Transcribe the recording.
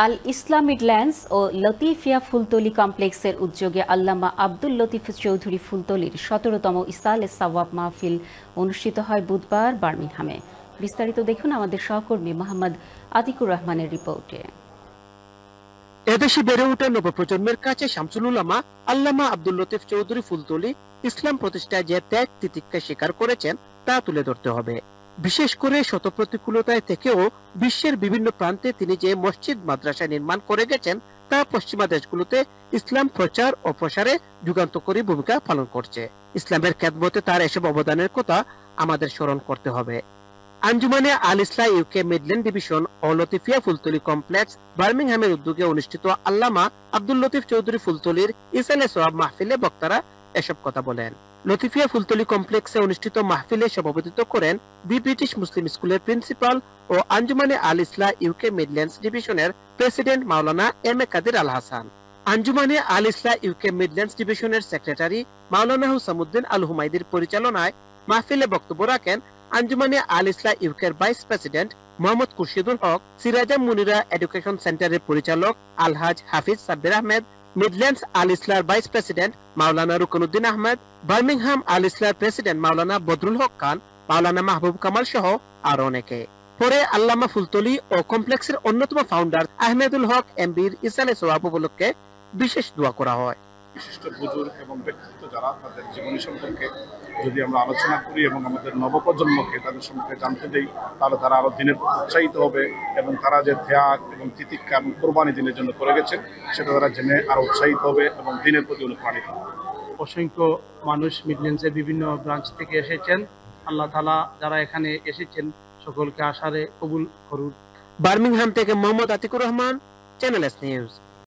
আল ইসলাম Midlands ও লতিফিয়া ফুলতলি কমপ্লেক্সের উদ্যোগে আল্লামা আব্দুল লতিফ চৌধুরী ফুলতলির ১৭তম ইসালে সাওয়াব মাহফিল অনুষ্ঠিত হয় বুধবার বার্মিংহামে। বিস্তারিত দেখুন আমাদের সহকর্মী মোহাম্মদ আতিকুর রহমানের রিপোর্টে। এদেশে বেড়ে ওঠা নবপ্রজন্মের কাছে শামসুল উলামা আল্লামা আব্দুল লতিফ চৌধুরী ফুলতলি ইসলাম প্রতিষ্ঠায় যে ত্যাগ তিতিক্ষা স্বীকার করেছেন তা তুলে ধরতে হবে। বিশেষ করে শত প্রতিকূলতায় থেকেও বিশ্বের বিভিন্ন প্রান্তে তিনি যে মসজিদ মাদ্রাসা নির্মাণ করে গেছেন তা পশ্চিমা দেশগুলোতে ইসলাম প্রচার ও প্রসারে যুগান্তকারী ভূমিকা পালন করছে। ইসলামের খেদমতে তার এসব অবদানের কথা আমাদের স্মরণ করতে হবে। আঞ্জুমানে আল ইসলাম ইউকে মিডল্যান্ড ডিভিশন ও লতিফিয়া ফুলতলি কমপ্লেক্স বার্মিংহামের উদ্যোগে অনুষ্ঠিত আল্লামা আব্দুল লতিফ চৌধুরী ফুলতলির ইসালে সোয়াব মাহফিলে বক্তারা এসব কথা বলেন। লতিফিয়া ফুলতলি কমপ্লেক্সে অনুষ্ঠিত মাহফিলে সভাপতিত্ব করেন দি ব্রিটিশ মুসলিম স্কুলের প্রিন্সিপাল ও আঞ্জুমানে আল ইসলাম ইউকে মিডল্যান্ডস ডিভিশনের president Maulana M A Kadir Al Hasan, Anjumane Al Islam UK Midlands ডিভিশনের সেক্রেটারি মাওলানা হুসামুদ্দিন আল হুমায়দির পরিচালনায় মাহফিলে বক্তব্য রাখেন আঞ্জুমানে আল ইসলাম ইউকের ভাইস প্রেসিডেন্ট মোহাম্মদ খুরশিদুল হক, সিরাজা মুনিরা এডুকেশন সেন্টারের পরিচালক আলহাজ হাফিজ সাব্বির আহমেদ, মিডল্যান্ডস আল ইসলার ভাইস প্রেসিডেন্ট মাওলানা রুকনুদ্দিন আহমেদ, বার্মিংহাম আল ইসলার প্রেসিডেন্ট মাওলানা বদরুল হক খান, মাওলানা মাহবুব কামাল সহ আরো অনেকে। পরে আল্লামা ফুলতলি ও কমপ্লেক্সের অন্যতম ফাউন্ডার আহমেদুল হক এমবির ইসালে সোয়াব উপলক্ষে বিশেষ দোয়া করা হয়। বিশিষ্ট বুজুর্গ এবং ব্যক্তিত্ব যারা, তাদের জীবনী সম্পর্কে যদি আমরা আলোচনা করি এবং আমাদের নবপ্রজন্মকে তাদের সম্পর্কে জানতে দেই, তাহলে তারা আরো দিনের উৎসাহিত হবে এবং তারা যে ত্যাগ এবং তিতিক্ষা এবং কোরবানি দিনের জন্য করে গেছেন সেটা তারা জেনে আরো উৎসাহিত হবে এবং দিনের প্রতি অনুপ্রাণিত হবে। অসংখ্য মানুষ মিডল্যান্ডসের বিভিন্ন ব্রাঞ্চ থেকে এসেছেন। আল্লাহ তাআলা যারা এখানে এসেছেন সকলকে আশারে কবুল করুন। বার্মিংহাম থেকে Mohammad Atiqur Rahman, channel S news.